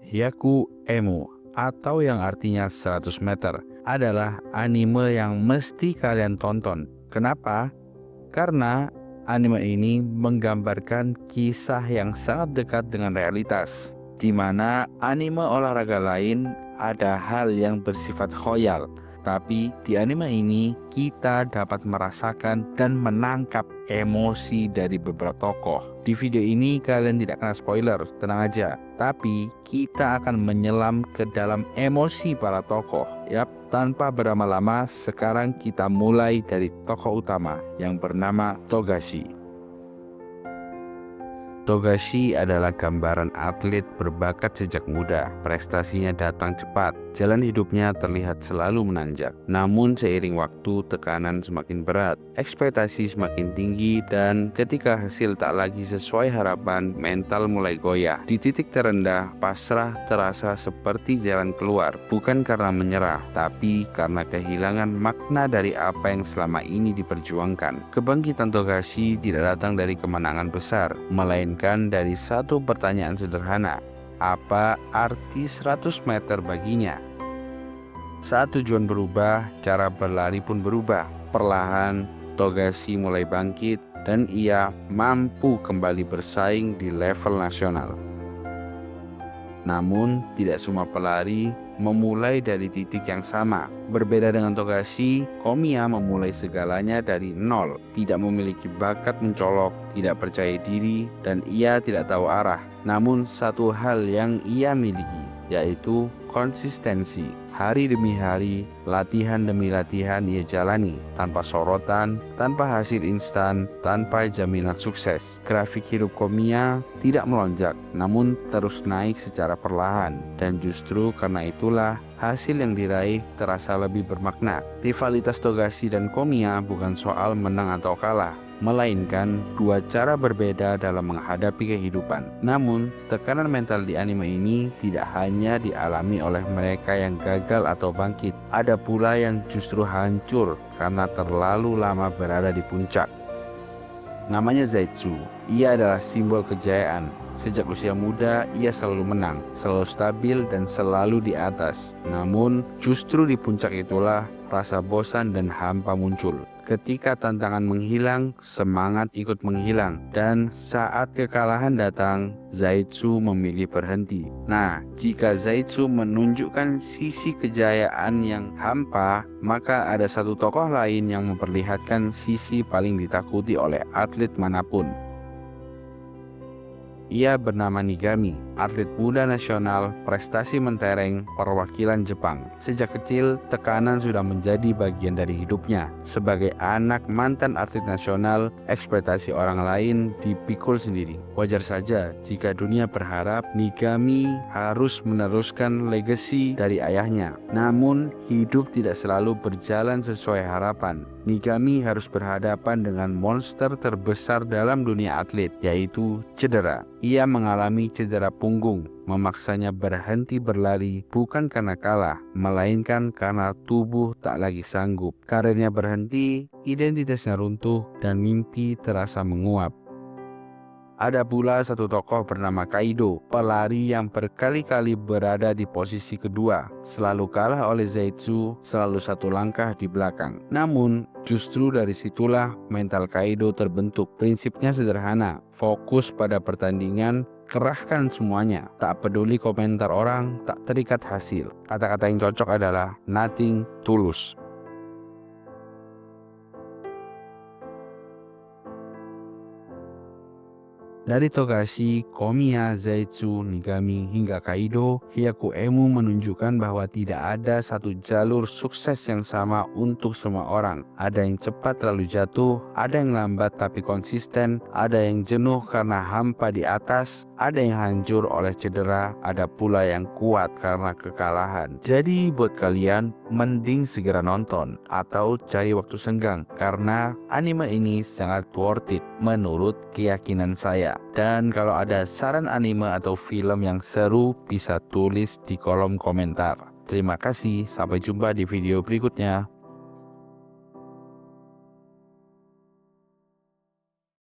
Hyaku Emu atau yang artinya 100 meter adalah anime yang mesti kalian tonton. Kenapa? Karena anime ini menggambarkan kisah yang sangat dekat dengan realitas, di mana anime olahraga lain ada hal yang bersifat khoyal. Tapi di anime ini kita dapat merasakan dan menangkap emosi dari beberapa tokoh. Di video ini kalian tidak kena spoiler, tenang aja. Tapi kita akan menyelam ke dalam emosi para tokoh. Yap, tanpa berlama-lama sekarang kita mulai dari tokoh utama yang bernama Togashi. Togashi adalah gambaran atlet berbakat sejak muda. Prestasinya datang cepat, jalan hidupnya terlihat selalu menanjak. Namun seiring waktu tekanan semakin berat, ekspektasi semakin tinggi, dan ketika hasil tak lagi sesuai harapan, mental mulai goyah. Di titik terendah, pasrah terasa seperti jalan keluar, bukan karena menyerah, tapi karena kehilangan makna dari apa yang selama ini diperjuangkan. Kebangkitan Togashi tidak datang dari kemenangan besar, melainkan dari satu pertanyaan sederhana: apa arti 100 meter baginya? Saat tujuan berubah, cara berlari pun berubah. Perlahan, Togashi mulai bangkit dan ia mampu kembali bersaing di level nasional. Namun, tidak semua pelari memulai dari titik yang sama. Berbeda dengan Togashi, Komiya memulai segalanya dari nol, tidak memiliki bakat mencolok, tidak percaya diri, dan ia tidak tahu arah. Namun satu hal yang ia miliki, yaitu konsistensi. Hari demi hari, latihan demi latihan ia jalani, tanpa sorotan, tanpa hasil instan, tanpa jaminan sukses. Grafik hidup Komiya tidak melonjak, namun terus naik secara perlahan. Dan justru karena itulah, hasil yang diraih terasa lebih bermakna. Rivalitas Togashi dan Komiya bukan soal menang atau kalah, melainkan dua cara berbeda dalam menghadapi kehidupan. Namun, tekanan mental di anime ini tidak hanya dialami oleh mereka yang gagal atau bangkit. Ada pula yang justru hancur karena terlalu lama berada di puncak. Namanya Zaitsu. Ia adalah simbol kejayaan. Sejak usia muda, ia selalu menang, selalu stabil, dan selalu di atas. Namun, justru di puncak itulah rasa bosan dan hampa muncul. Ketika tantangan menghilang, semangat ikut menghilang. Dan saat kekalahan datang, Zaitsu memilih berhenti. Nah, jika Zaitsu menunjukkan sisi kejayaan yang hampa, maka ada satu tokoh lain yang memperlihatkan sisi paling ditakuti oleh atlet manapun. Ia bernama Nigami, atlet muda nasional, prestasi mentereng, perwakilan Jepang. Sejak kecil, tekanan sudah menjadi bagian dari hidupnya. Sebagai anak mantan atlet nasional, ekspektasi orang lain dipikul sendiri. Wajar saja jika dunia berharap Nigami harus meneruskan legasi dari ayahnya. Namun, hidup tidak selalu berjalan sesuai harapan. Nigami harus berhadapan dengan monster terbesar dalam dunia atlet, yaitu cedera. Ia mengalami cedera punggung, memaksanya berhenti berlari bukan karena kalah, melainkan karena tubuh tak lagi sanggup. Karirnya berhenti, identitasnya runtuh, dan mimpi terasa menguap. Ada pula satu tokoh bernama Kaido, pelari yang berkali-kali berada di posisi kedua, selalu kalah oleh Zaitsu, selalu satu langkah di belakang. Namun, justru dari situlah mental Kaido terbentuk. Prinsipnya sederhana, fokus pada pertandingan, kerahkan semuanya, tak peduli komentar orang, tak terikat hasil. Kata-kata yang cocok adalah nothing tulus. Dari Togashi, Komiya, Zaitsu, Nigami, hingga Kaido, Hyaku Emu menunjukkan bahwa tidak ada satu jalur sukses yang sama untuk semua orang. Ada yang cepat lalu jatuh, ada yang lambat tapi konsisten, ada yang jenuh karena hampa di atas, ada yang hancur oleh cedera, ada pula yang kuat karena kekalahan. Jadi buat kalian, mending segera nonton atau cari waktu senggang, karena anime ini sangat worth it menurut keyakinan saya. Dan kalau ada saran anime atau film yang seru, bisa tulis di kolom komentar. Terima kasih, sampai jumpa di video berikutnya.